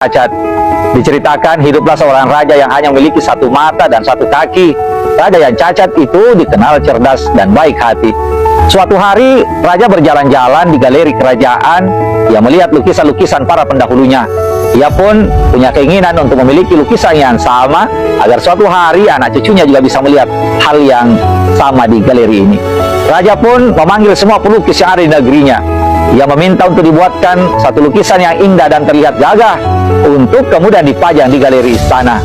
cacat. Diceritakan hiduplah seorang raja yang hanya memiliki satu mata dan satu kaki. Raja yang cacat itu dikenal cerdas dan baik hati. Suatu hari, raja berjalan-jalan di galeri kerajaan. Ia melihat lukisan-lukisan para pendahulunya. Ia pun punya keinginan untuk memiliki lukisan yang sama, agar suatu hari anak cucunya juga bisa melihat hal yang sama di galeri ini. Raja pun memanggil semua pelukis yang ada di negerinya. Ia meminta untuk dibuatkan satu lukisan yang indah dan terlihat gagah, untuk kemudian dipajang di galeri istana.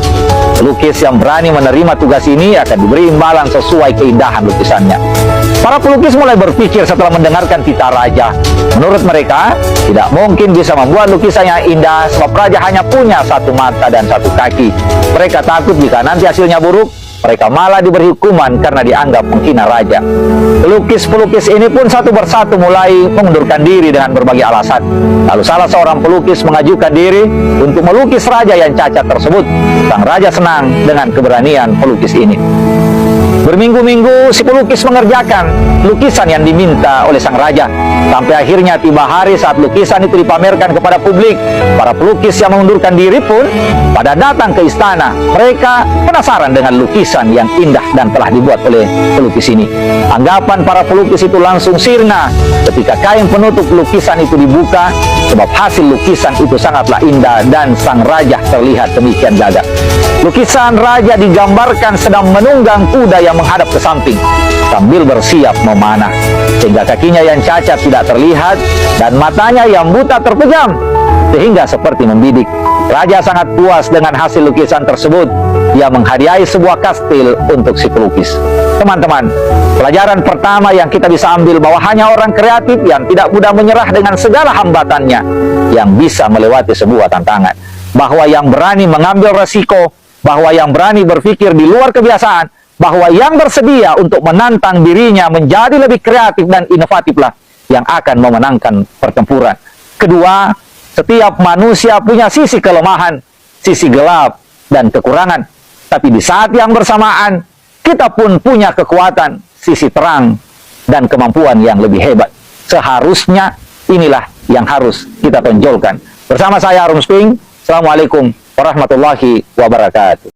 Pelukis yang berani menerima tugas ini akan diberi imbalan sesuai keindahan lukisannya. Para pelukis mulai berpikir setelah mendengarkan titah raja. Menurut mereka, tidak mungkin bisa membuat lukisan yang indah sebab raja hanya punya satu mata dan satu kaki. Mereka takut jika nanti hasilnya buruk, mereka malah diberi hukuman karena dianggap menghina raja. Pelukis-pelukis ini pun satu persatu mulai mengundurkan diri dengan berbagai alasan. Lalu salah seorang pelukis mengajukan diri untuk melukis raja yang cacat tersebut. Sang raja senang dengan keberanian pelukis ini. Berminggu-minggu si pelukis mengerjakan lukisan yang diminta oleh sang raja. Sampai akhirnya tiba hari saat lukisan itu dipamerkan kepada publik. Para pelukis yang mengundurkan diri pun pada datang ke istana. Mereka penasaran dengan lukisan yang indah dan telah dibuat oleh pelukis ini. Anggapan para pelukis itu langsung sirna ketika kain penutup lukisan itu dibuka, sebab hasil lukisan itu sangatlah indah dan sang raja terlihat demikian gagah. Lukisan raja digambarkan sedang menunggang kuda yang menghadap ke samping sambil bersiap memanah, sehingga kakinya yang cacat tidak terlihat dan matanya yang buta terpejam sehingga seperti membidik. Raja sangat puas dengan hasil lukisan tersebut. Ia menghadiahi sebuah kastil untuk si pelukis. Teman-teman, pelajaran pertama yang kita bisa ambil bahwa hanya orang kreatif yang tidak mudah menyerah dengan segala hambatannya yang bisa melewati sebuah tantangan. Bahwa yang berani mengambil resiko, bahwa yang berani berpikir di luar kebiasaan, bahwa yang bersedia untuk menantang dirinya menjadi lebih kreatif dan inovatiflah yang akan memenangkan pertempuran. Kedua, setiap manusia punya sisi kelemahan, sisi gelap, dan kekurangan. Tapi di saat yang bersamaan, kita pun punya kekuatan, sisi terang, dan kemampuan yang lebih hebat. Seharusnya inilah yang harus kita tonjolkan. Bersama saya Arum Sping, Assalamualaikum warahmatullahi wabarakatuh.